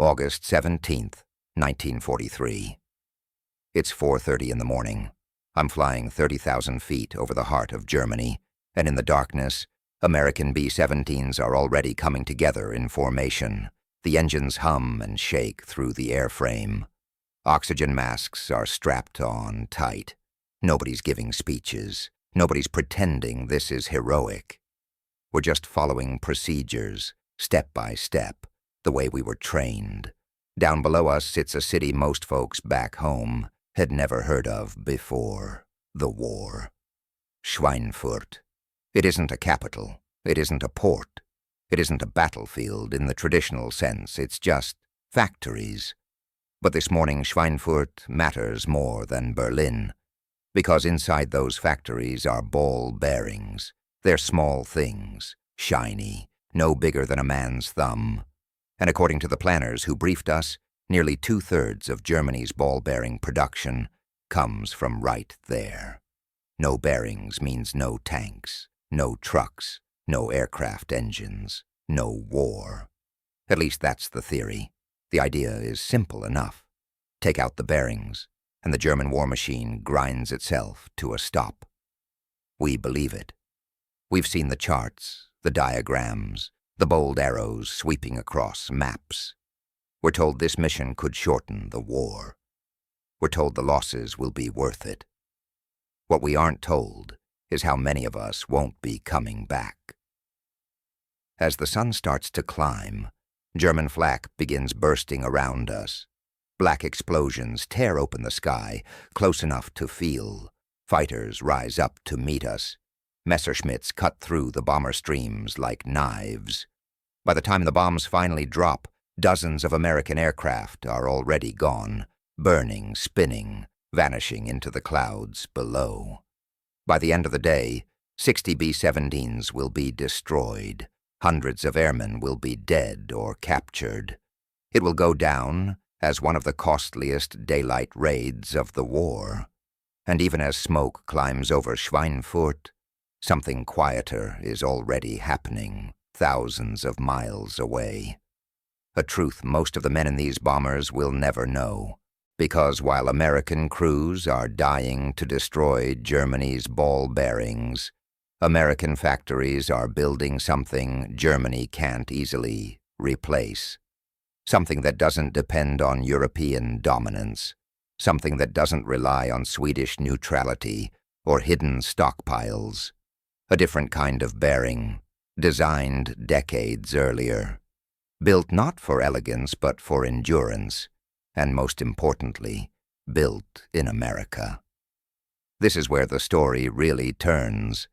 August 17th, 1943. It's 4:30 in the morning. I'm flying 30,000 feet over the heart of Germany, and in the darkness, American B-17s are already coming together in formation. The engines hum and shake through the airframe. Oxygen masks are strapped on tight. Nobody's giving speeches. Nobody's pretending this is heroic. We're just following procedures, step by step, the way we were trained. Down below us sits a city most folks back home had never heard of before the war. Schweinfurt. It isn't a capital. It isn't a port. It isn't a battlefield in the traditional sense. It's just factories. But this morning Schweinfurt matters more than Berlin, because inside those factories are ball bearings. They're small things, shiny, no bigger than a man's thumb. And according to the planners who briefed us, nearly 2/3 of Germany's ball bearing production comes from right there. No bearings means no tanks, no trucks, no aircraft engines, no war. At least that's the theory. The idea is simple enough. Take out the bearings, and the German war machine grinds itself to a stop. We believe it. We've seen the charts, the diagrams, the bold arrows sweeping across maps. We're told this mission could shorten the war. We're told the losses will be worth it. What we aren't told is how many of us won't be coming back. As the sun starts to climb, German flak begins bursting around us. Black explosions tear open the sky, close enough to feel. Fighters rise up to meet us. Messerschmitts cut through the bomber streams like knives. By the time the bombs finally drop, dozens of American aircraft are already gone, burning, spinning, vanishing into the clouds below. By the end of the day, 60 B-17s will be destroyed. Hundreds of airmen will be dead or captured. It will go down as one of the costliest daylight raids of the war. And even as smoke climbs over Schweinfurt, something quieter is already happening, thousands of miles away. A truth most of the men in these bombers will never know, because while American crews are dying to destroy Germany's ball bearings, American factories are building something Germany can't easily replace. Something that doesn't depend on European dominance. Something that doesn't rely on Swedish neutrality or hidden stockpiles. A different kind of bearing, designed decades earlier. Built not for elegance but for endurance, and most importantly, built in America. This is where the story really turns,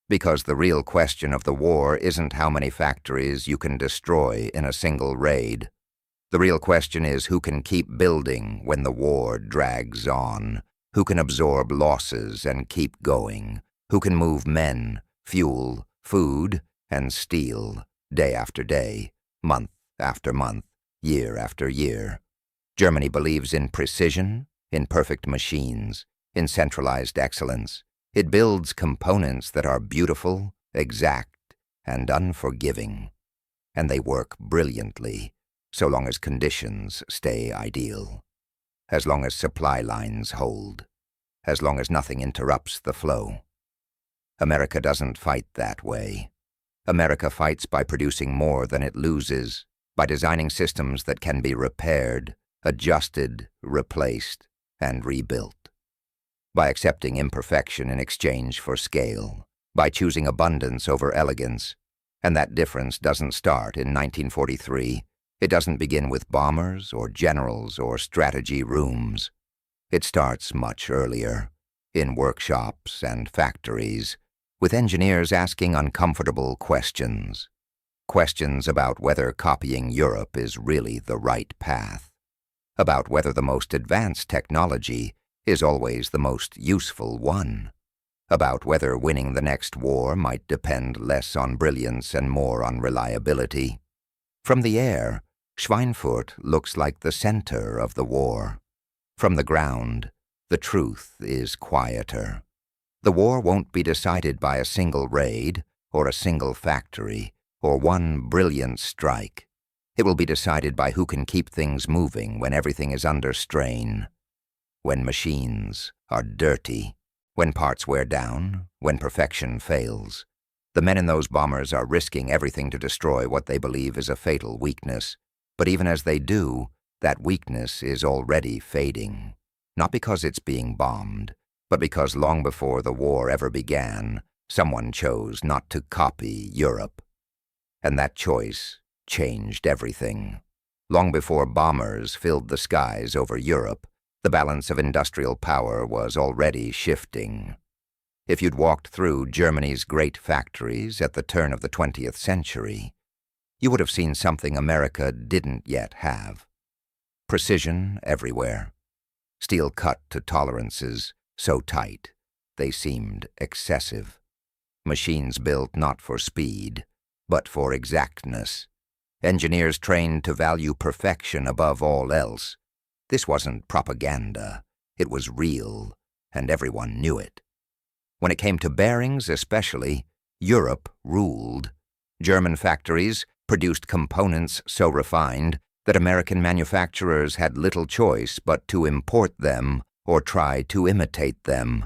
because the real question of the war isn't how many factories you can destroy in a single raid. The real question is who can keep building when the war drags on, who can absorb losses and keep going, who can move men, fuel, food, and steel day after day, month after month, year after year. Germany believes in precision, in perfect machines, in centralized excellence. It builds components that are beautiful, exact, and unforgiving. And they work brilliantly, so long as conditions stay ideal. As long as supply lines hold. As long as nothing interrupts the flow. America doesn't fight that way. America fights by producing more than it loses, by designing systems that can be repaired, adjusted, replaced, and rebuilt. By accepting imperfection in exchange for scale, by choosing abundance over elegance. And that difference doesn't start in 1943. It doesn't begin with bombers or generals or strategy rooms. It starts much earlier, in workshops and factories, with engineers asking uncomfortable questions. Questions about whether copying Europe is really the right path. About whether the most advanced technology is always the most useful one. About whether winning the next war might depend less on brilliance and more on reliability. From the air, Schweinfurt looks like the center of the war. From the ground, the truth is quieter. The war won't be decided by a single raid, or a single factory, or one brilliant strike. It will be decided by who can keep things moving when everything is under strain, when machines are dirty, when parts wear down, when perfection fails. The men in those bombers are risking everything to destroy what they believe is a fatal weakness. But even as they do, that weakness is already fading. Not because it's being bombed, but because long before the war ever began, someone chose not to copy Europe. And that choice changed everything. Long before bombers filled the skies over Europe, the balance of industrial power was already shifting. If you'd walked through Germany's great factories at the turn of the 20th century, you would have seen something America didn't yet have. Precision everywhere. Steel cut to tolerances so tight they seemed excessive. Machines built not for speed, but for exactness. Engineers trained to value perfection above all else. This wasn't propaganda. It was real, and everyone knew it. When it came to bearings especially, Europe ruled. German factories produced components so refined that American manufacturers had little choice but to import them or try to imitate them.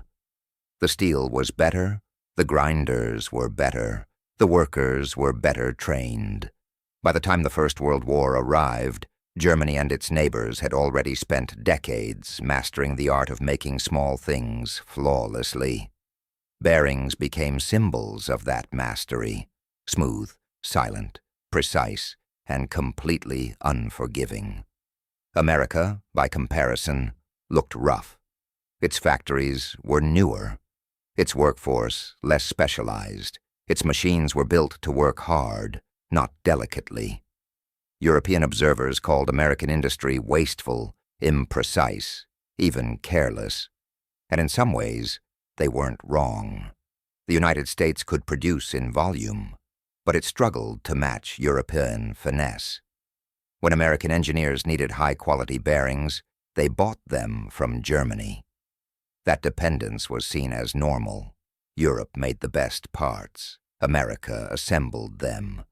The steel was better, the grinders were better, the workers were better trained. By the time the First World War arrived, Germany and its neighbors had already spent decades mastering the art of making small things flawlessly. Bearings became symbols of that mastery, smooth, silent, precise, and completely unforgiving. America, by comparison, looked rough. Its factories were newer, its workforce less specialized, its machines were built to work hard, not delicately. European observers called American industry wasteful, imprecise, even careless. And in some ways, they weren't wrong. The United States could produce in volume, but it struggled to match European finesse. When American engineers needed high-quality bearings, they bought them from Germany. That dependence was seen as normal. Europe made the best parts. America assembled them.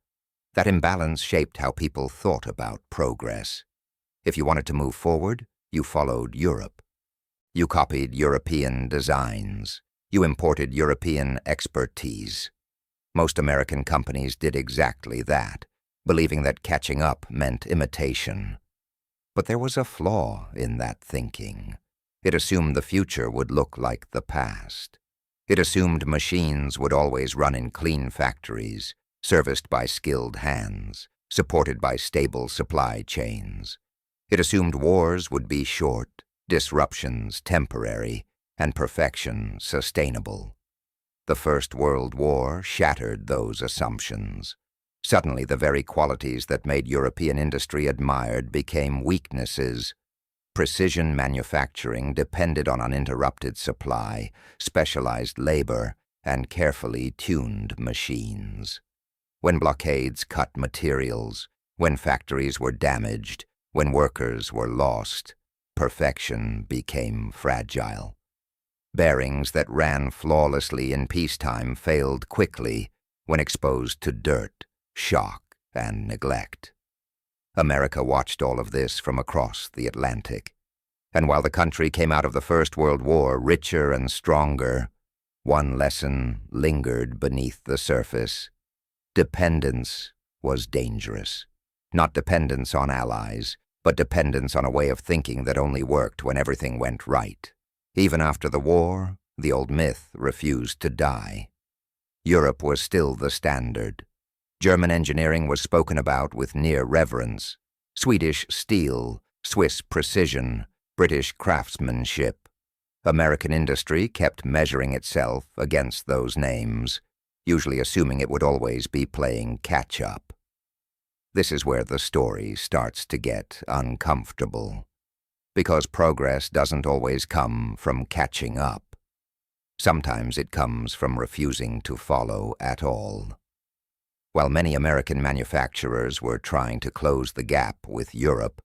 That imbalance shaped how people thought about progress. If you wanted to move forward, you followed Europe. You copied European designs. You imported European expertise. Most American companies did exactly that, believing that catching up meant imitation. But there was a flaw in that thinking. It assumed the future would look like the past. It assumed machines would always run in clean factories, serviced by skilled hands, supported by stable supply chains. It assumed wars would be short, disruptions temporary, and perfection sustainable. The First World War shattered those assumptions. Suddenly, the very qualities that made European industry admired became weaknesses. Precision manufacturing depended on uninterrupted supply, specialized labor, and carefully tuned machines. When blockades cut materials, when factories were damaged, when workers were lost, perfection became fragile. Bearings that ran flawlessly in peacetime failed quickly when exposed to dirt, shock, and neglect. America watched all of this from across the Atlantic. And while the country came out of the First World War richer and stronger, one lesson lingered beneath the surface. Dependence was dangerous. Not dependence on allies, but dependence on a way of thinking that only worked when everything went right. Even after the war, the old myth refused to die. Europe was still the standard. German engineering was spoken about with near reverence. Swedish steel, Swiss precision, British craftsmanship. American industry kept measuring itself against those names, usually assuming it would always be playing catch-up. This is where the story starts to get uncomfortable, because progress doesn't always come from catching up. Sometimes it comes from refusing to follow at all. While many American manufacturers were trying to close the gap with Europe,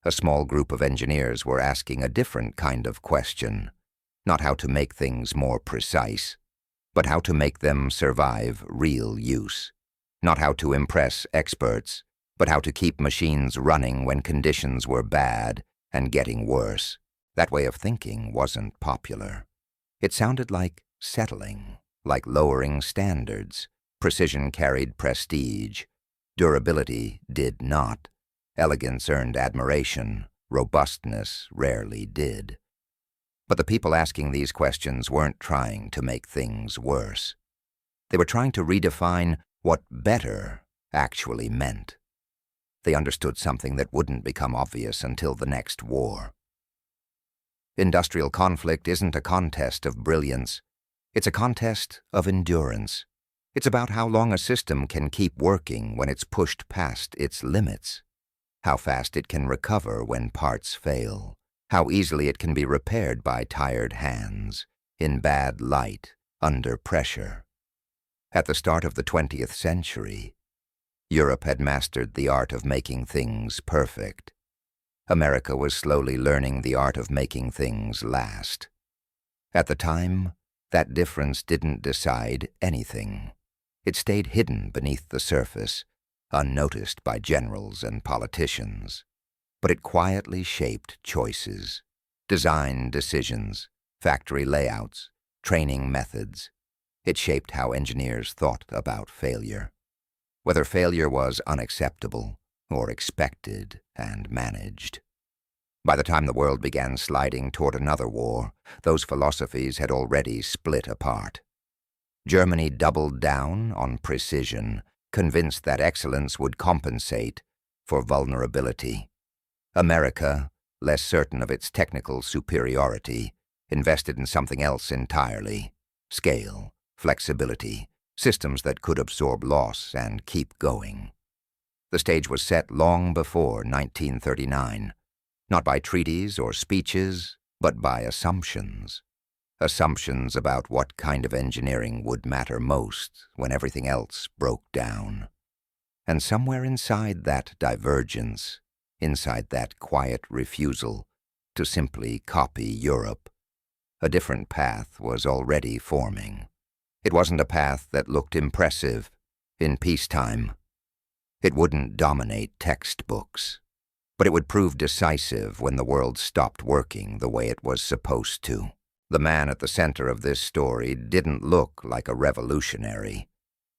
a small group of engineers were asking a different kind of question, not how to make things more precise, but how to make them survive real use, not how to impress experts, but how to keep machines running when conditions were bad and getting worse. That way of thinking wasn't popular. It sounded like settling, like lowering standards. Precision carried prestige. Durability did not. Elegance earned admiration. Robustness rarely did. But the people asking these questions weren't trying to make things worse. They were trying to redefine what better actually meant. They understood something that wouldn't become obvious until the next war. Industrial conflict isn't a contest of brilliance. It's a contest of endurance. It's about how long a system can keep working when it's pushed past its limits, how fast it can recover when parts fail, how easily it can be repaired by tired hands, in bad light, under pressure. At the start of the 20th century, Europe had mastered the art of making things perfect. America was slowly learning the art of making things last. At the time, that difference didn't decide anything. It stayed hidden beneath the surface, unnoticed by generals and politicians. But it quietly shaped choices, design decisions, factory layouts, training methods. It shaped how engineers thought about failure, whether failure was unacceptable or expected and managed. By the time the world began sliding toward another war, those philosophies had already split apart. Germany doubled down on precision, convinced that excellence would compensate for vulnerability. America, less certain of its technical superiority, invested in something else entirely: scale, flexibility, systems that could absorb loss and keep going. The stage was set long before 1939, not by treaties or speeches, but by assumptions. Assumptions about what kind of engineering would matter most when everything else broke down. And somewhere inside that divergence, inside that quiet refusal to simply copy Europe, a different path was already forming. It wasn't a path that looked impressive in peacetime. It wouldn't dominate textbooks, but it would prove decisive when the world stopped working the way it was supposed to. The man at the center of this story didn't look like a revolutionary.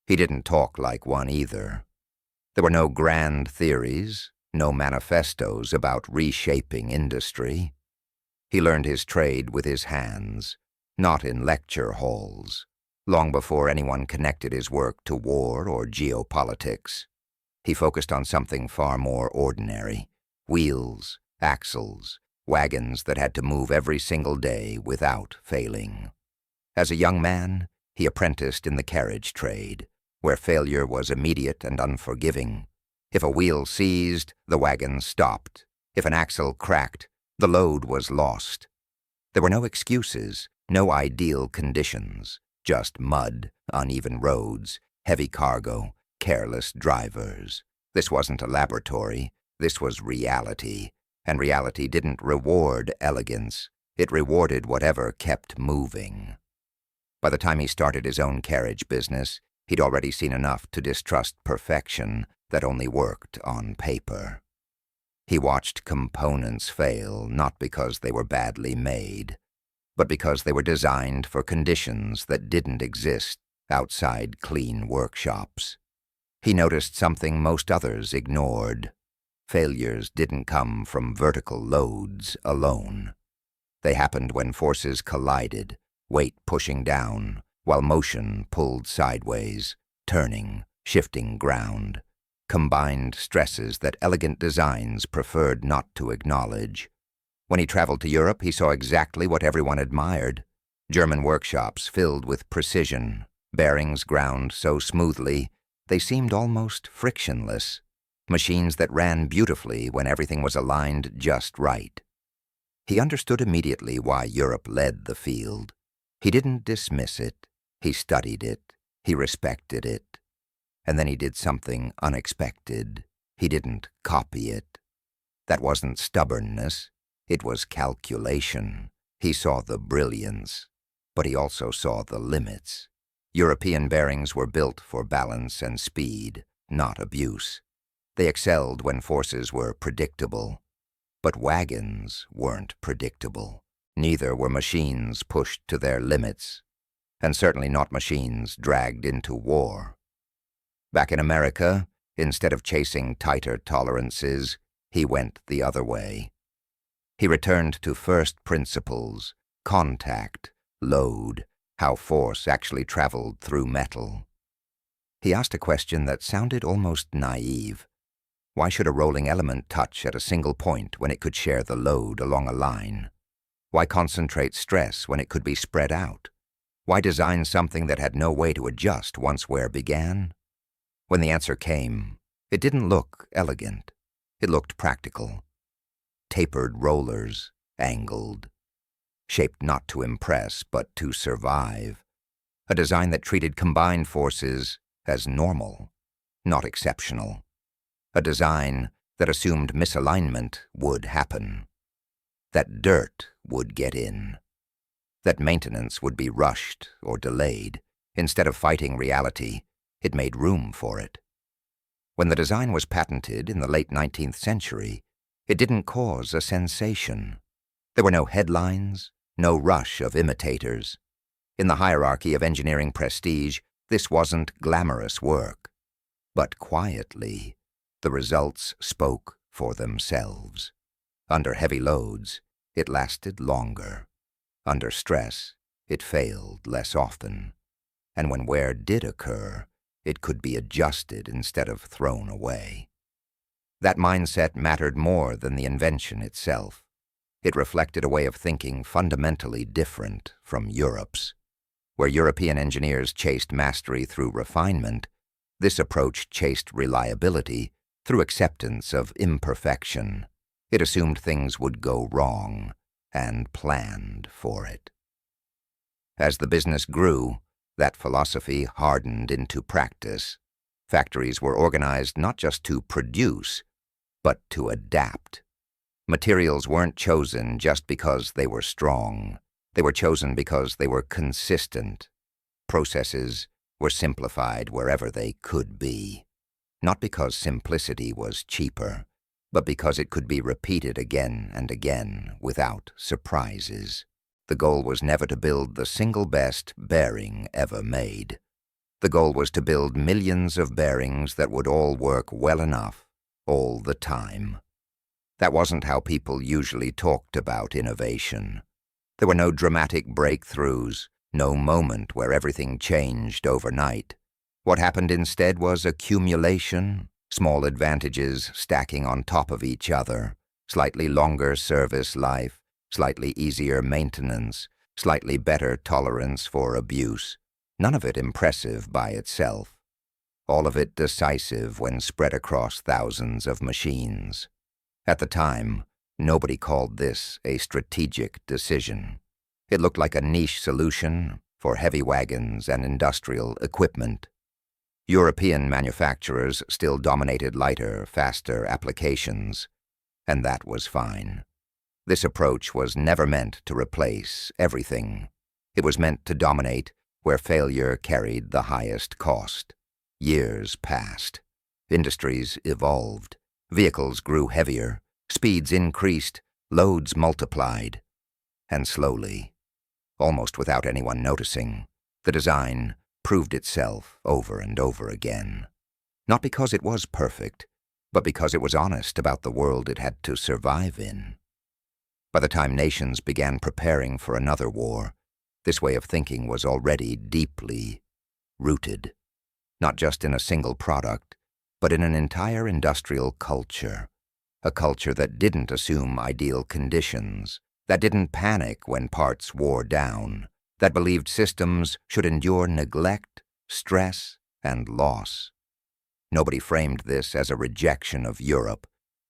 He didn't talk like one either. There were no grand theories, no manifestos about reshaping industry. He learned his trade with his hands, not in lecture halls, long before anyone connected his work to war or geopolitics. He focused on something far more ordinary: wheels, axles, wagons that had to move every single day without failing. As a young man, he apprenticed in the carriage trade, where failure was immediate and unforgiving. If a wheel seized, the wagon stopped. If an axle cracked, the load was lost. There were no excuses, no ideal conditions, just mud, uneven roads, heavy cargo, careless drivers. This wasn't a laboratory. This was reality. And reality didn't reward elegance. It rewarded whatever kept moving. By the time he started his own carriage business, he'd already seen enough to distrust perfection that only worked on paper. He watched components fail not because they were badly made, but because they were designed for conditions that didn't exist outside clean workshops. He noticed something most others ignored. Failures didn't come from vertical loads alone. They happened when forces collided, weight pushing down, while motion pulled sideways, turning, shifting ground. Combined stresses that elegant designs preferred not to acknowledge. When he traveled to Europe, he saw exactly what everyone admired: German workshops filled with precision, bearings ground so smoothly they seemed almost frictionless. Machines that ran beautifully when everything was aligned just right. He understood immediately why Europe led the field. He didn't dismiss it. He studied it. He respected it. And then he did something unexpected. He didn't copy it. That wasn't stubbornness. It was calculation. He saw the brilliance, but he also saw the limits. European bearings were built for balance and speed, not abuse. They excelled when forces were predictable. But wagons weren't predictable. Neither were machines pushed to their limits, and certainly not machines dragged into war. Back in America, instead of chasing tighter tolerances, he went the other way. He returned to first principles, contact, load, how force actually traveled through metal. He asked a question that sounded almost naive. Why should a rolling element touch at a single point when it could share the load along a line? Why concentrate stress when it could be spread out? Why design something that had no way to adjust once wear began? When the answer came, it didn't look elegant. It looked practical. Tapered rollers, angled, shaped not to impress but to survive. A design that treated combined forces as normal, not exceptional. A design that assumed misalignment would happen, that dirt would get in, that maintenance would be rushed or delayed. Instead of fighting reality, it made room for it. When the design was patented in the late 19th century, it didn't cause a sensation. There were no headlines, no rush of imitators. In the hierarchy of engineering prestige, this wasn't glamorous work. But quietly, the results spoke for themselves. Under heavy loads, it lasted longer. Under stress, it failed less often. And when wear did occur, it could be adjusted instead of thrown away. That mindset mattered more than the invention itself. It reflected a way of thinking fundamentally different from Europe's. Where European engineers chased mastery through refinement, this approach chased reliability through acceptance of imperfection. It assumed things would go wrong and planned for it. As the business grew, that philosophy hardened into practice. Factories were organized not just to produce, but to adapt. Materials weren't chosen just because they were strong. They were chosen because they were consistent. Processes were simplified wherever they could be. Not because simplicity was cheaper, but because it could be repeated again and again without surprises. The goal was never to build the single best bearing ever made. The goal was to build millions of bearings that would all work well enough all the time. That wasn't how people usually talked about innovation. There were no dramatic breakthroughs, no moment where everything changed overnight. What happened instead was accumulation, small advantages stacking on top of each other, slightly longer service life, slightly easier maintenance, slightly better tolerance for abuse. None of it impressive by itself. All of it decisive when spread across thousands of machines. At the time, nobody called this a strategic decision. It looked like a niche solution for heavy wagons and industrial equipment. European manufacturers still dominated lighter, faster applications, and that was fine. This approach was never meant to replace everything. It was meant to dominate where failure carried the highest cost. Years passed. Industries evolved. Vehicles grew heavier. Speeds increased. Loads multiplied. And slowly, almost without anyone noticing, the design proved itself over and over again. Not because it was perfect, but because it was honest about the world it had to survive in. By the time nations began preparing for another war, this way of thinking was already deeply rooted, not just in a single product, but in an entire industrial culture, a culture that didn't assume ideal conditions, that didn't panic when parts wore down, that believed systems should endure neglect, stress, and loss. Nobody framed this as a rejection of Europe.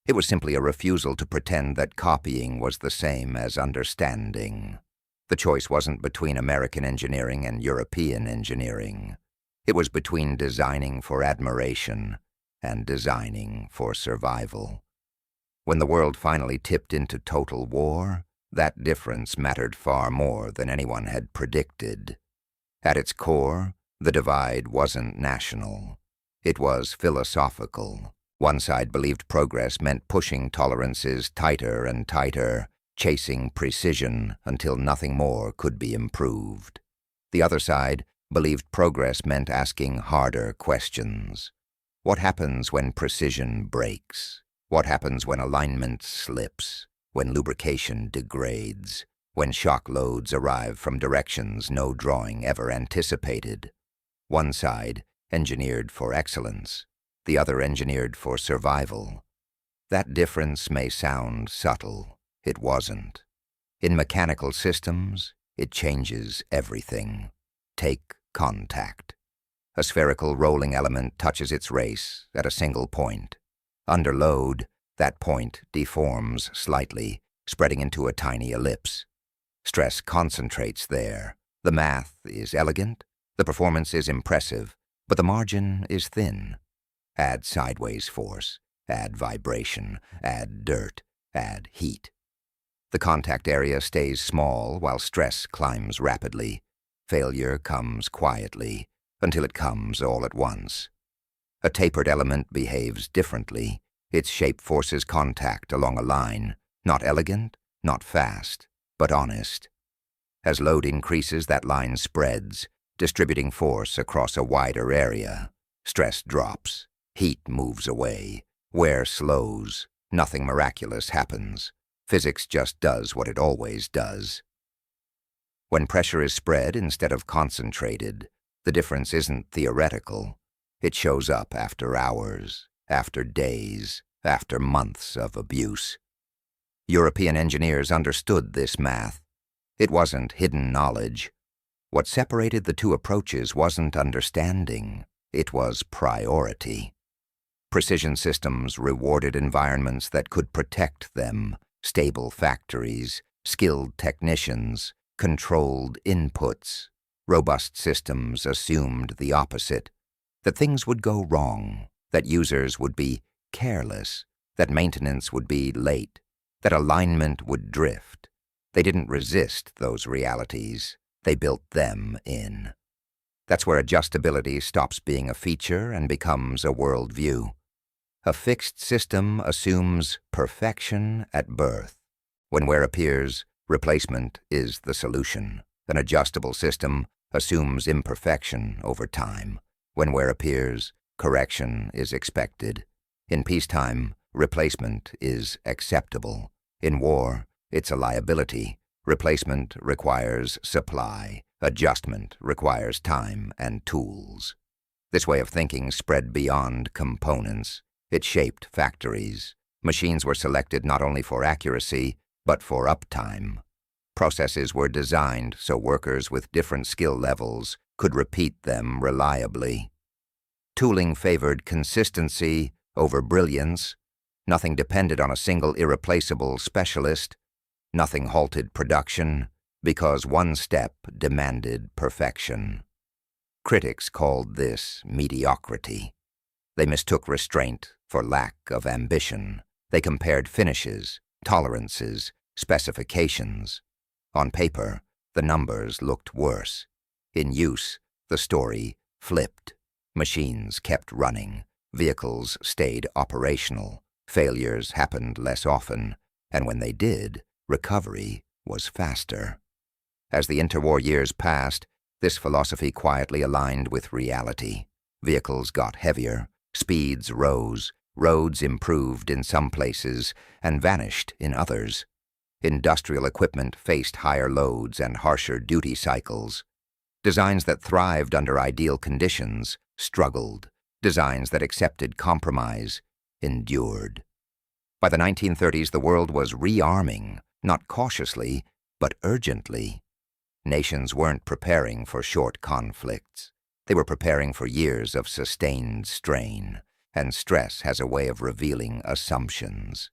It was simply a refusal to pretend that copying was the same as understanding. The choice wasn't between American engineering and European engineering. It was between designing for admiration and designing for survival. When the world finally tipped into total war, that difference mattered far more than anyone had predicted. At its core, the divide wasn't national. It was philosophical. One side believed progress meant pushing tolerances tighter and tighter, chasing precision until nothing more could be improved. The other side believed progress meant asking harder questions. What happens when precision breaks? What happens when alignment slips? When lubrication degrades? When shock loads arrive from directions no drawing ever anticipated? One side engineered for excellence, the other engineered for survival. That difference may sound subtle. It wasn't. In mechanical systems, it changes everything. Take contact. A spherical rolling element touches its race at a single point. Under load, that point deforms slightly, spreading into a tiny ellipse. Stress concentrates there. The math is elegant, the performance is impressive, but the margin is thin. Add sideways force, add vibration, add dirt, add heat. The contact area stays small while stress climbs rapidly. Failure comes quietly until it comes all at once. A tapered element behaves differently. Its shape forces contact along a line, not elegant, not fast, but honest. As load increases, that line spreads, distributing force across a wider area. Stress drops. Heat moves away. Wear slows. Nothing miraculous happens. Physics just does what it always does. When pressure is spread instead of concentrated, the difference isn't theoretical. It shows up after hours, after days, after months of abuse. European engineers understood this math. It wasn't hidden knowledge. What separated the two approaches wasn't understanding. It was priority. Precision systems rewarded environments that could protect them, stable factories, skilled technicians, controlled inputs. Robust systems assumed the opposite, that things would go wrong, that users would be careless, that maintenance would be late, that alignment would drift. They didn't resist those realities. They built them in. That's where adjustability stops being a feature and becomes a worldview. A fixed system assumes perfection at birth. When wear appears, replacement is the solution. An adjustable system assumes imperfection over time. When wear appears, correction is expected. In peacetime, replacement is acceptable. In war, it's a liability. Replacement requires supply. Adjustment requires time and tools. This way of thinking spread beyond components. It shaped factories. Machines were selected not only for accuracy, but for uptime. Processes were designed so workers with different skill levels could repeat them reliably. Tooling favored consistency over brilliance. Nothing depended on a single irreplaceable specialist. Nothing halted production because one step demanded perfection. Critics called this mediocrity. They mistook restraint for lack of ambition. They compared finishes, tolerances, specifications. On paper, the numbers looked worse. In use, the story flipped. Machines kept running. Vehicles stayed operational. Failures happened less often, and when they did, recovery was faster. As the interwar years passed, this philosophy quietly aligned with reality. Vehicles got heavier, speeds rose, roads improved in some places and vanished in others. Industrial equipment faced higher loads and harsher duty cycles. Designs that thrived under ideal conditions struggled. Designs that accepted compromise endured. By the 1930s, the world was rearming, not cautiously, but urgently. Nations weren't preparing for short conflicts. They were preparing for years of sustained strain, and stress has a way of revealing assumptions.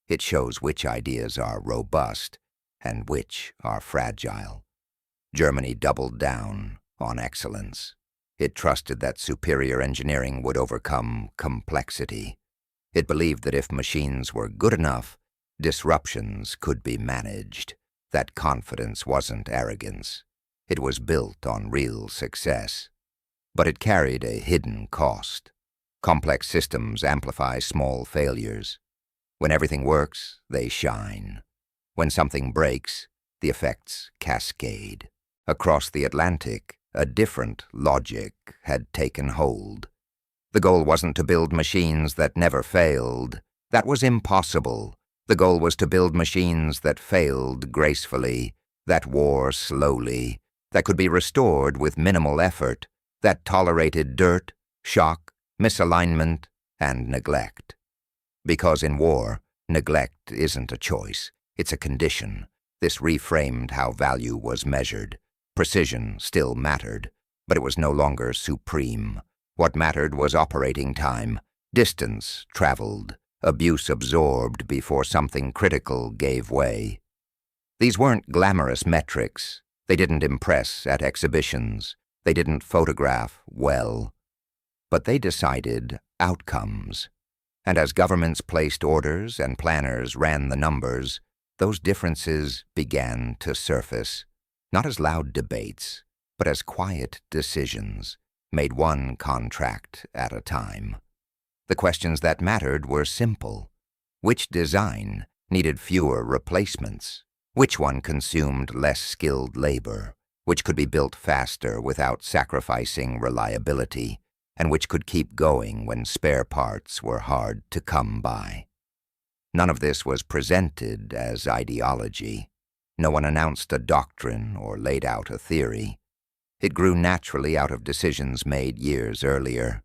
It shows which ideas are robust and which are fragile. Germany doubled down on excellence. It trusted that superior engineering would overcome complexity. It believed that if machines were good enough, disruptions could be managed. That confidence wasn't arrogance. It was built on real success. But it carried a hidden cost. Complex systems amplify small failures. When everything works, they shine. When something breaks, the effects cascade. Across the Atlantic, a different logic had taken hold. The goal wasn't to build machines that never failed. That was impossible. The goal was to build machines that failed gracefully, that wore slowly, that could be restored with minimal effort, that tolerated dirt, shock, misalignment, and neglect. Because in war, neglect isn't a choice, it's a condition. This reframed how value was measured. Precision still mattered, but it was no longer supreme. What mattered was operating time, distance traveled, abuse absorbed before something critical gave way. These weren't glamorous metrics. They didn't impress at exhibitions. They didn't photograph well. But they decided outcomes. And as governments placed orders and planners ran the numbers, those differences began to surface, not as loud debates, but as quiet decisions, made one contract at a time. The questions that mattered were simple. Which design needed fewer replacements? Which one consumed less skilled labor? Which could be built faster without sacrificing reliability? And which could keep going when spare parts were hard to come by? None of this was presented as ideology. No one announced a doctrine or laid out a theory. It grew naturally out of decisions made years earlier.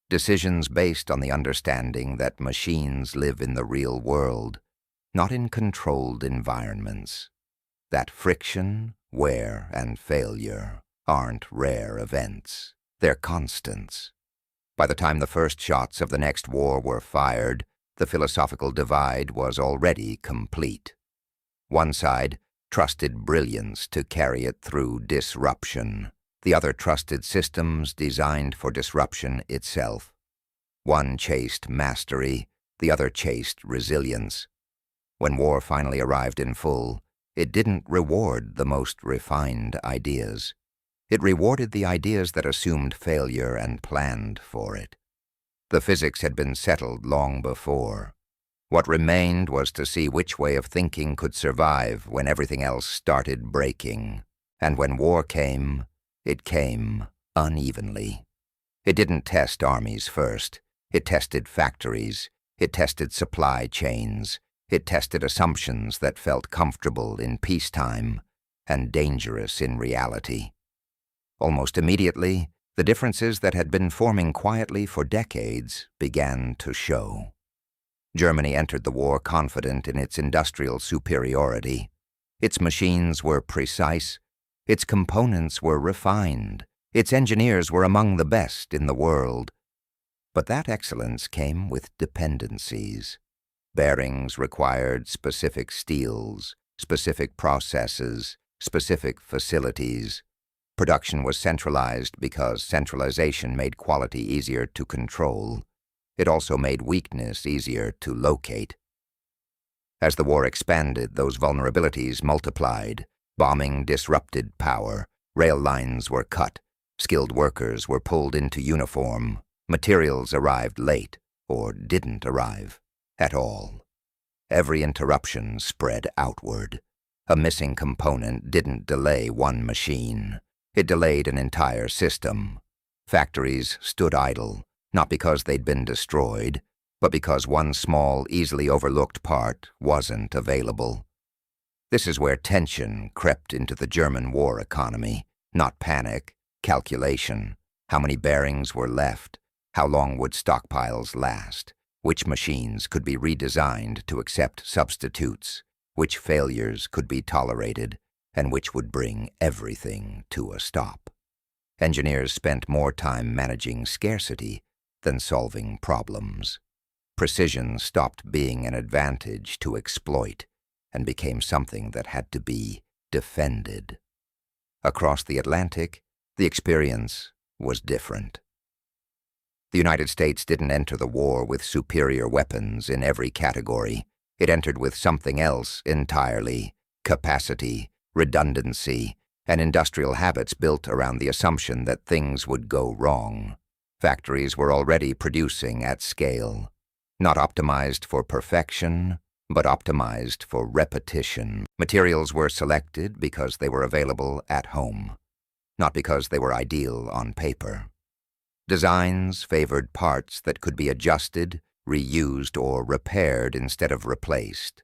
Decisions based on the understanding that machines live in the real world, not in controlled environments. That friction, wear, and failure aren't rare events. They're constants. By the time the first shots of the next war were fired, the philosophical divide was already complete. One side trusted brilliance to carry it through disruption. The other trusted systems designed for disruption itself. One chased mastery, the other chased resilience. When war finally arrived in full, it didn't reward the most refined ideas. It rewarded the ideas that assumed failure and planned for it. The physics had been settled long before. What remained was to see which way of thinking could survive when everything else started breaking. And when war came, it came unevenly. It didn't test armies first. It tested factories. It tested supply chains. It tested assumptions that felt comfortable in peacetime and dangerous in reality. Almost immediately, the differences that had been forming quietly for decades began to show. Germany entered the war confident in its industrial superiority. Its machines were precise. Its components were refined. Its engineers were among the best in the world. But that excellence came with dependencies. Bearings required specific steels, specific processes, specific facilities. Production was centralized because centralization made quality easier to control. It also made weakness easier to locate. As the war expanded, those vulnerabilities multiplied. Bombing disrupted power. Rail lines were cut. Skilled workers were pulled into uniform. Materials arrived late, or didn't arrive at all. Every interruption spread outward. A missing component didn't delay one machine. It delayed an entire system. Factories stood idle, not because they'd been destroyed, but because one small, easily overlooked part wasn't available. This is where tension crept into the German war economy, not panic, calculation. How many bearings were left? How long would stockpiles last? Which machines could be redesigned to accept substitutes? Which failures could be tolerated? And which would bring everything to a stop? Engineers spent more time managing scarcity than solving problems. Precision stopped being an advantage to exploit and became something that had to be defended. Across the Atlantic, the experience was different. The United States didn't enter the war with superior weapons in every category. It entered with something else entirely: capacity, redundancy, and industrial habits built around the assumption that things would go wrong. Factories were already producing at scale, not optimized for perfection, but optimized for repetition. Materials were selected because they were available at home, not because they were ideal on paper. Designs favored parts that could be adjusted, reused, or repaired instead of replaced.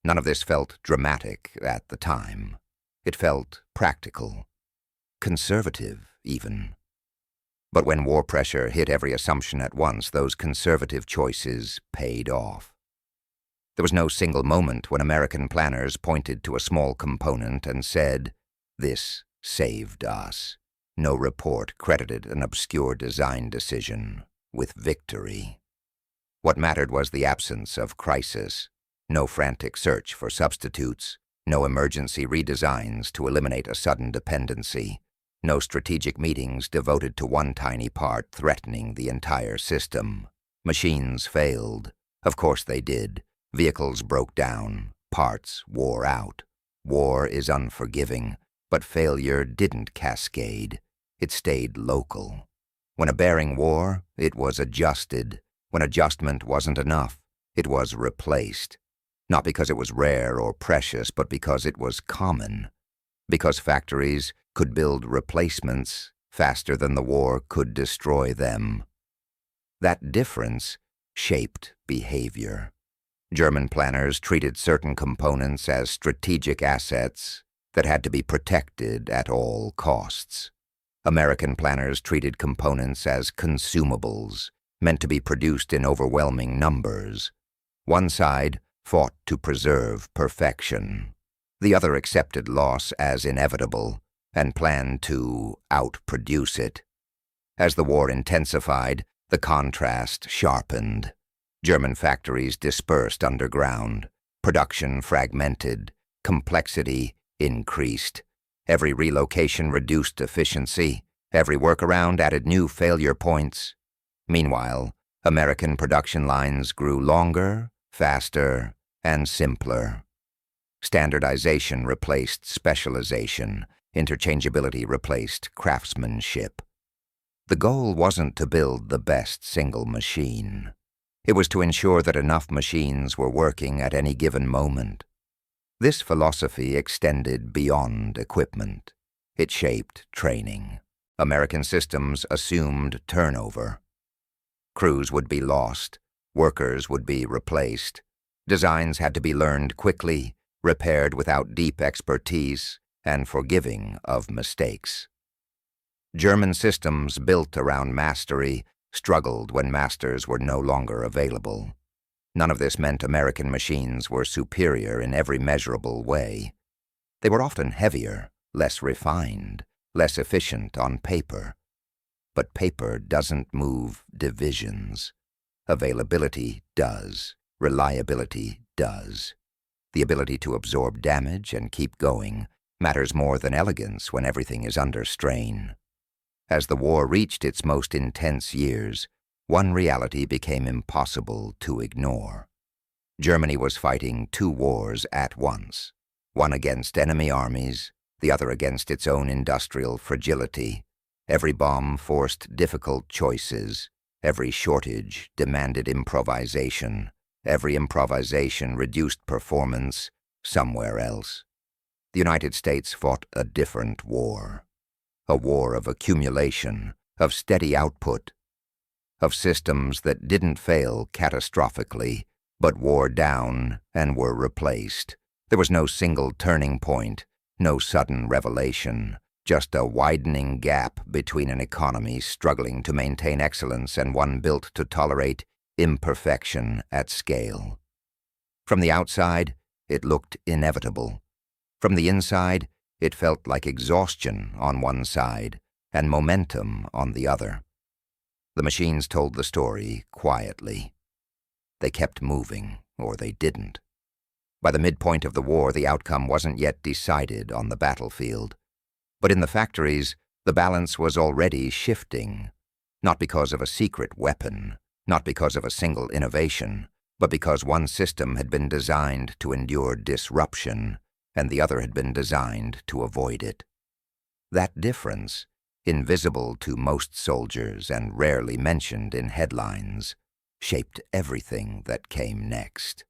None of this felt dramatic at the time. It felt practical, conservative even. But when war pressure hit every assumption at once, those conservative choices paid off. There was no single moment when American planners pointed to a small component and said, "This saved us." No report credited an obscure design decision with victory. What mattered was the absence of crisis, no frantic search for substitutes, no emergency redesigns to eliminate a sudden dependency, no strategic meetings devoted to one tiny part threatening the entire system. Machines failed. Of course they did. Vehicles broke down. Parts wore out. War is unforgiving, but failure didn't cascade. It stayed local. When a bearing wore, it was adjusted. When adjustment wasn't enough, it was replaced. Not because it was rare or precious, but because it was common. Because factories could build replacements faster than the war could destroy them. That difference shaped behavior. German planners treated certain components as strategic assets that had to be protected at all costs. American planners treated components as consumables, meant to be produced in overwhelming numbers. One side fought to preserve perfection. The other accepted loss as inevitable and planned to outproduce it. As the war intensified, the contrast sharpened. German factories dispersed underground. Production fragmented. Complexity increased. Every relocation reduced efficiency. Every workaround added new failure points. Meanwhile, American production lines grew longer, faster, and simpler. Standardization replaced specialization. Interchangeability replaced craftsmanship. The goal wasn't to build the best single machine. It was to ensure that enough machines were working at any given moment. This philosophy extended beyond equipment. It shaped training. American systems assumed turnover. Crews would be lost. Workers would be replaced. Designs had to be learned quickly, repaired without deep expertise, and forgiving of mistakes. German systems built around mastery struggled when masters were no longer available. None of this meant American machines were superior in every measurable way. They were often heavier, less refined, less efficient on paper. But paper doesn't move divisions. Availability does. Reliability does. The ability to absorb damage and keep going matters more than elegance when everything is under strain. As the war reached its most intense years, one reality became impossible to ignore. Germany was fighting two wars at once, one against enemy armies, the other against its own industrial fragility. Every bomb forced difficult choices. Every shortage demanded improvisation. Every improvisation reduced performance somewhere else. The United States fought a different war. A war of accumulation, of steady output, of systems that didn't fail catastrophically, but wore down and were replaced. There was no single turning point, no sudden revelation, just a widening gap between an economy struggling to maintain excellence and one built to tolerate imperfection at scale. From the outside, it looked inevitable. From the inside, it felt like exhaustion on one side and momentum on the other. The machines told the story quietly. They kept moving, or they didn't. By the midpoint of the war, the outcome wasn't yet decided on the battlefield. But in the factories, the balance was already shifting, not because of a secret weapon, not because of a single innovation, but because one system had been designed to endure disruption, and the other had been designed to avoid it. That difference, invisible to most soldiers and rarely mentioned in headlines, shaped everything that came next.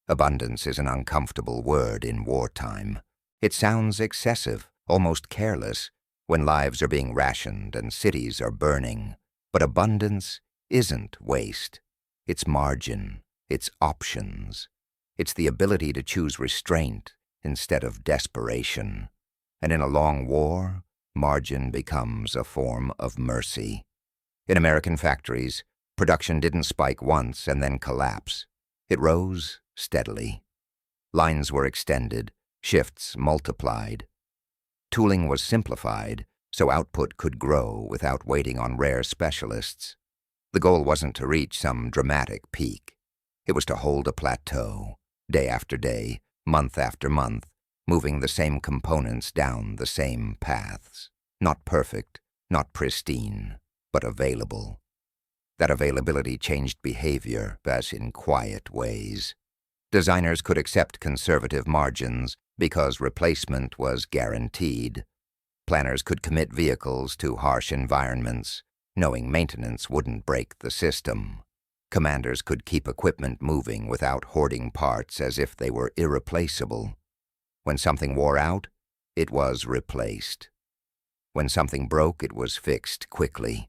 Abundance is an uncomfortable word in wartime. It sounds excessive, almost careless, when lives are being rationed and cities are burning. But abundance isn't waste. It's margin. It's options. It's the ability to choose restraint instead of desperation. And in a long war, margin becomes a form of mercy. In American factories, production didn't spike once and then collapse. It rose steadily. Lines were extended, shifts multiplied. Tooling was simplified so output could grow without waiting on rare specialists. The goal wasn't to reach some dramatic peak. It was to hold a plateau, day after day, month after month, moving the same components down the same paths. Not perfect, not pristine, but available. That availability changed behavior, as in quiet ways. Designers could accept conservative margins because replacement was guaranteed. Planners could commit vehicles to harsh environments, knowing maintenance wouldn't break the system. Commanders could keep equipment moving without hoarding parts as if they were irreplaceable. When something wore out, it was replaced. When something broke, it was fixed quickly.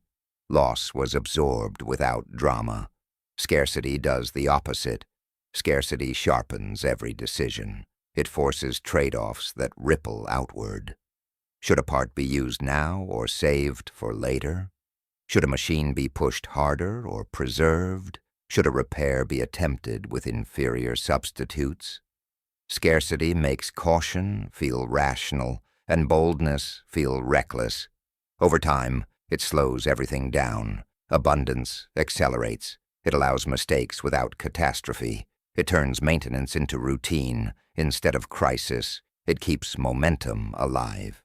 Loss was absorbed without drama. Scarcity does the opposite. Scarcity sharpens every decision. It forces trade-offs that ripple outward. Should a part be used now or saved for later? Should a machine be pushed harder or preserved? Should a repair be attempted with inferior substitutes? Scarcity makes caution feel rational and boldness feel reckless. Over time, it slows everything down. Abundance accelerates. It allows mistakes without catastrophe. It turns maintenance into routine instead of crisis. It keeps momentum alive.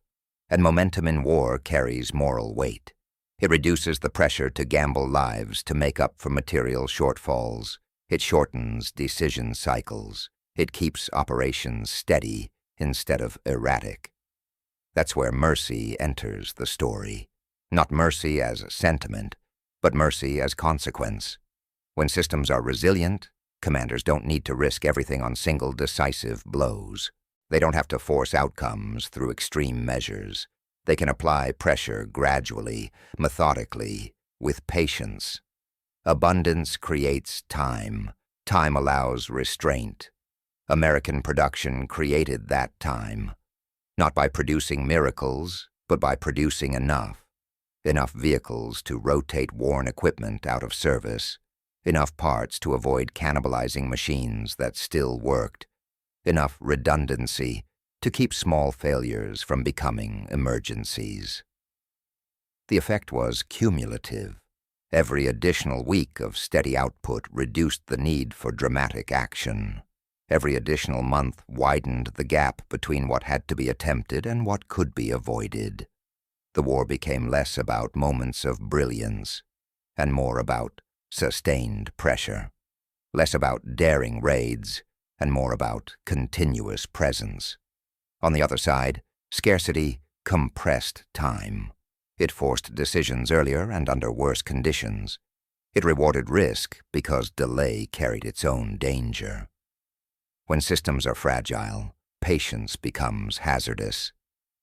And momentum in war carries moral weight. It reduces the pressure to gamble lives to make up for material shortfalls. It shortens decision cycles. It keeps operations steady instead of erratic. That's where mercy enters the story. Not mercy as sentiment, but mercy as consequence. When systems are resilient, commanders don't need to risk everything on single decisive blows. They don't have to force outcomes through extreme measures. They can apply pressure gradually, methodically, with patience. Abundance creates time. Time allows restraint. American production created that time. Not by producing miracles, but by producing enough. Enough vehicles to rotate worn equipment out of service. Enough parts to avoid cannibalizing machines that still worked. Enough redundancy to keep small failures from becoming emergencies. The effect was cumulative. Every additional week of steady output reduced the need for dramatic action. Every additional month widened the gap between what had to be attempted and what could be avoided. The war became less about moments of brilliance and more about sustained pressure. Less about daring raids and more about continuous presence. On the other side, scarcity compressed time. It forced decisions earlier and under worse conditions. It rewarded risk because delay carried its own danger. When systems are fragile, patience becomes hazardous.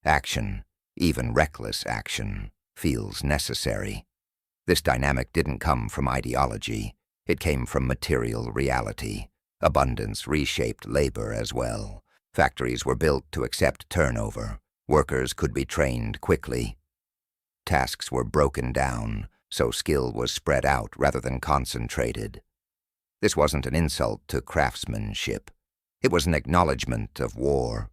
Action, even reckless action, feels necessary. This dynamic didn't come from ideology. It came from material reality. Abundance reshaped labor as well. Factories were built to accept turnover. Workers could be trained quickly. Tasks were broken down, so skill was spread out rather than concentrated. This wasn't an insult to craftsmanship. It was an acknowledgement of war.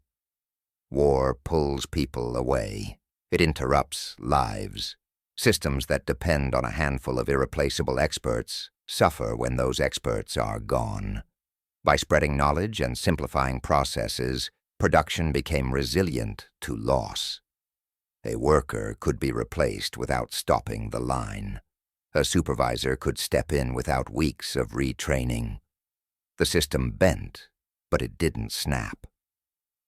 War pulls people away. It interrupts lives. Systems that depend on a handful of irreplaceable experts suffer when those experts are gone. By spreading knowledge and simplifying processes, production became resilient to loss. A worker could be replaced without stopping the line. A supervisor could step in without weeks of retraining. The system bent, but it didn't snap.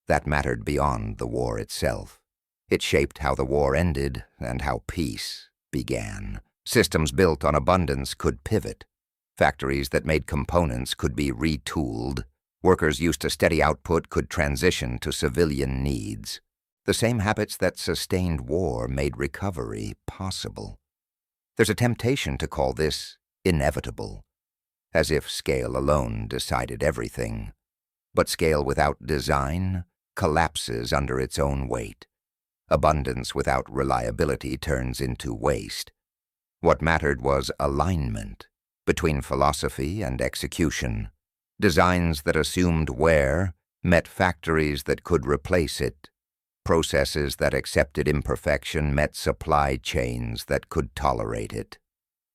That mattered beyond the war itself. It shaped how the war ended and how peace began. Systems built on abundance could pivot. Factories that made components could be retooled. Workers used to steady output could transition to civilian needs. The same habits that sustained war made recovery possible. There's a temptation to call this inevitable, as if scale alone decided everything. But scale without design collapses under its own weight. Abundance without reliability turns into waste. What mattered was alignment between philosophy and execution. Designs that assumed wear met factories that could replace it. Processes that accepted imperfection met supply chains that could tolerate it.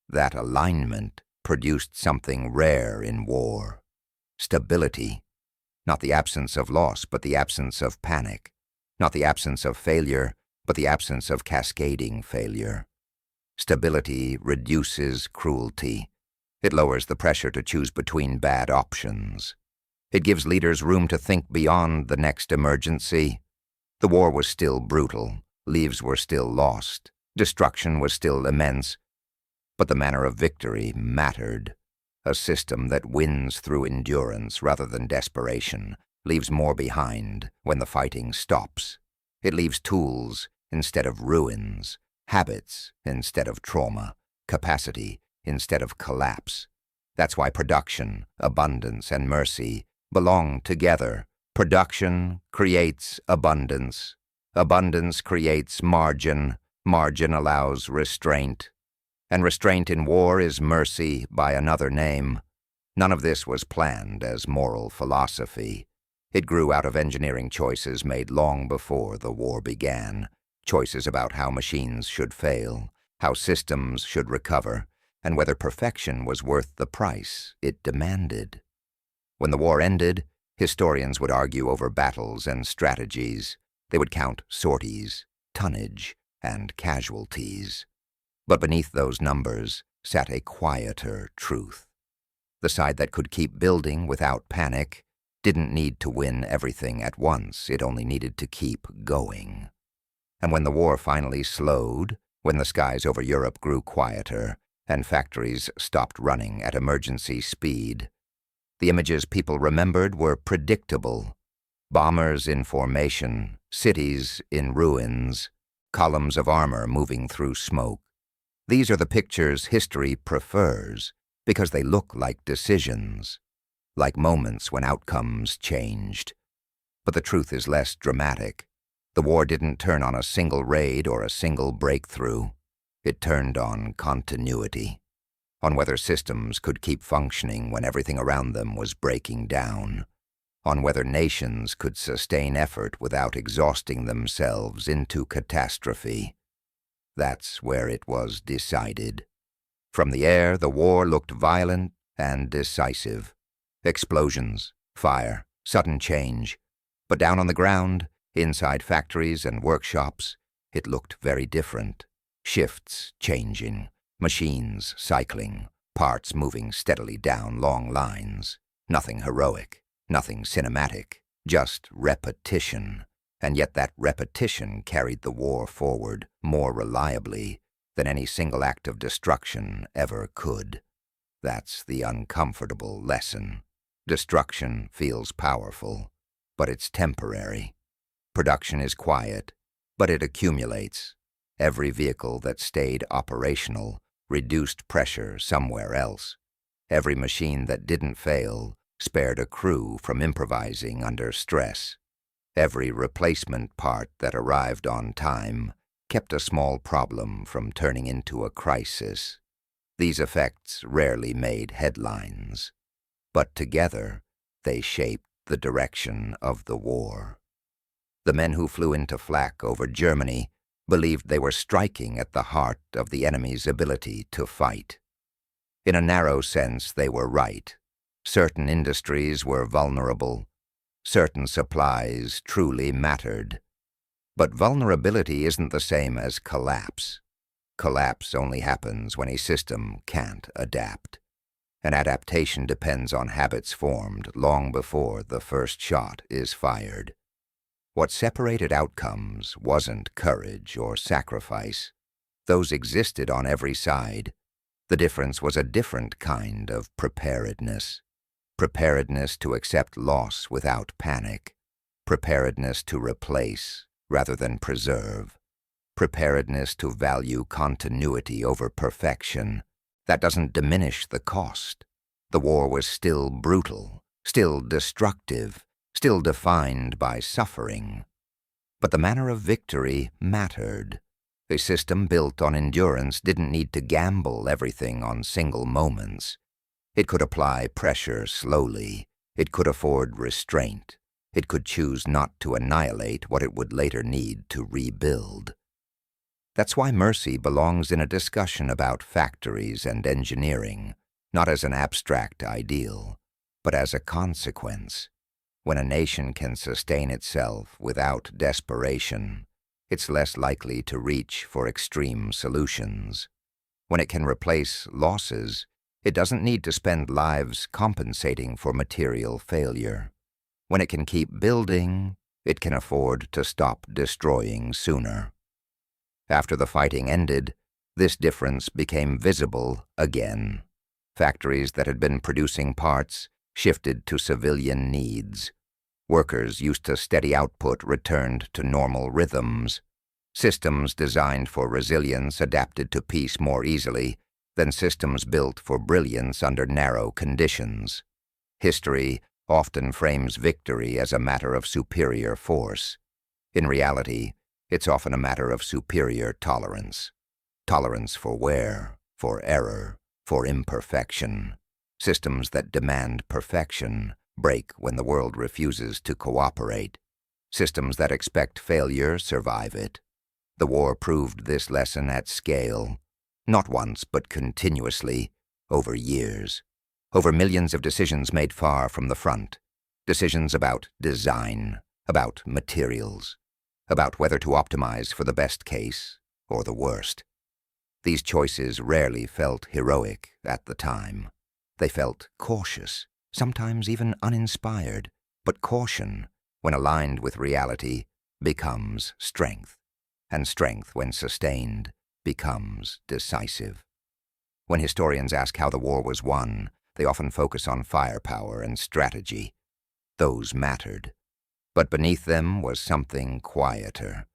That alignment produced something rare in war. Stability. Not the absence of loss, but the absence of panic. Not the absence of failure, but the absence of cascading failure. Stability reduces cruelty. It lowers the pressure to choose between bad options. It gives leaders room to think beyond the next emergency. The war was still brutal. Lives were still lost. Destruction was still immense. But the manner of victory mattered. A system that wins through endurance rather than desperation leaves more behind when the fighting stops. It leaves tools instead of ruins, habits instead of trauma, capacity instead of collapse. That's why production, abundance, and mercy belong together. Production creates abundance. Abundance creates margin. Margin allows restraint. And restraint in war is mercy by another name. None of this was planned as moral philosophy. It grew out of engineering choices made long before the war began. Choices about how machines should fail, how systems should recover, and whether perfection was worth the price it demanded. When the war ended, historians would argue over battles and strategies. They would count sorties, tonnage, and casualties. But beneath those numbers sat a quieter truth. The side that could keep building without panic didn't need to win everything at once. It only needed to keep going. And when the war finally slowed, when the skies over Europe grew quieter and factories stopped running at emergency speed, the images people remembered were predictable. Bombers in formation, cities in ruins, columns of armor moving through smoke. These are the pictures history prefers because they look like decisions, like moments when outcomes changed. But the truth is less dramatic. The war didn't turn on a single raid or a single breakthrough. It turned on continuity, on whether systems could keep functioning when everything around them was breaking down, on whether nations could sustain effort without exhausting themselves into catastrophe. That's where it was decided. From the air, the war looked violent and decisive. Explosions, fire, sudden change. But down on the ground, inside factories and workshops, it looked very different. Shifts changing, machines cycling, parts moving steadily down long lines. Nothing heroic, nothing cinematic, just repetition. And yet that repetition carried the war forward more reliably than any single act of destruction ever could. That's the uncomfortable lesson. Destruction feels powerful, but it's temporary. Production is quiet, but it accumulates. Every vehicle that stayed operational reduced pressure somewhere else. Every machine that didn't fail spared a crew from improvising under stress. Every replacement part that arrived on time kept a small problem from turning into a crisis. These effects rarely made headlines, but together they shaped the direction of the war. The men who flew into flak over Germany believed they were striking at the heart of the enemy's ability to fight. In a narrow sense, they were right. Certain industries were vulnerable. Certain supplies truly mattered. But vulnerability isn't the same as collapse. Collapse only happens when a system can't adapt. And adaptation depends on habits formed long before the first shot is fired. What separated outcomes wasn't courage or sacrifice. Those existed on every side. The difference was a different kind of preparedness. Preparedness to accept loss without panic. Preparedness to replace rather than preserve. Preparedness to value continuity over perfection. That doesn't diminish the cost. The war was still brutal, still destructive, still defined by suffering. But the manner of victory mattered. A system built on endurance didn't need to gamble everything on single moments. It could apply pressure slowly. It could afford restraint. It could choose not to annihilate what it would later need to rebuild. That's why mercy belongs in a discussion about factories and engineering, not as an abstract ideal, but as a consequence. When a nation can sustain itself without desperation, it's less likely to reach for extreme solutions. When it can replace losses, it doesn't need to spend lives compensating for material failure. When it can keep building, it can afford to stop destroying sooner. After the fighting ended, this difference became visible again. Factories that had been producing parts shifted to civilian needs. Workers used to steady output returned to normal rhythms. Systems designed for resilience adapted to peace more easily than systems built for brilliance under narrow conditions. History often frames victory as a matter of superior force. In reality, it's often a matter of superior tolerance. Tolerance for wear, for error, for imperfection. Systems that demand perfection break when the world refuses to cooperate. Systems that expect failure survive it. The war proved this lesson at scale, not once but continuously, over years. Over millions of decisions made far from the front. Decisions about design, about materials, about whether to optimize for the best case or the worst. These choices rarely felt heroic at the time. They felt cautious, sometimes even uninspired, but caution, when aligned with reality, becomes strength, and strength, when sustained, becomes decisive. When historians ask how the war was won, they often focus on firepower and strategy. Those mattered. But beneath them was something quieter.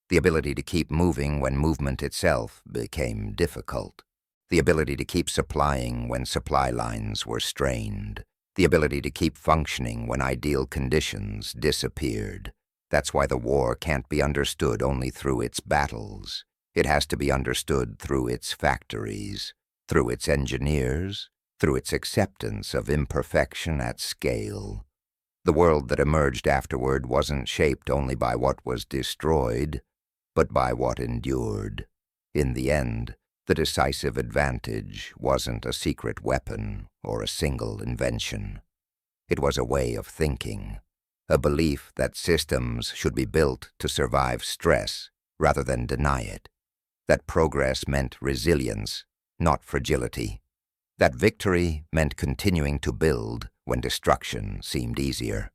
The ability to keep moving when movement itself became difficult. The ability to keep supplying when supply lines were strained. The ability to keep functioning when ideal conditions disappeared. That's why the war can't be understood only through its battles. It has to be understood through its factories, through its engineers, through its acceptance of imperfection at scale. The world that emerged afterward wasn't shaped only by what was destroyed, but by what endured. In the end, the decisive advantage wasn't a secret weapon or a single invention. It was a way of thinking, a belief that systems should be built to survive stress rather than deny it, that progress meant resilience, not fragility, that victory meant continuing to build when destruction seemed easier.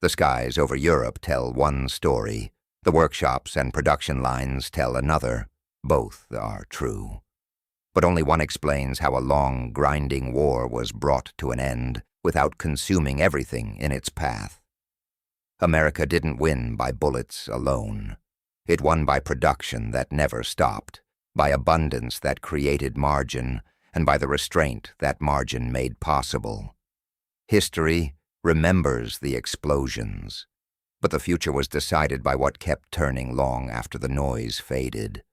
The skies over Europe tell one story, the workshops and production lines tell another. Both are true. But only one explains how a long, grinding war was brought to an end without consuming everything in its path. America didn't win by bullets alone. It won by production that never stopped, by abundance that created margin, and by the restraint that margin made possible. History remembers the explosions, but the future was decided by what kept turning long after the noise faded.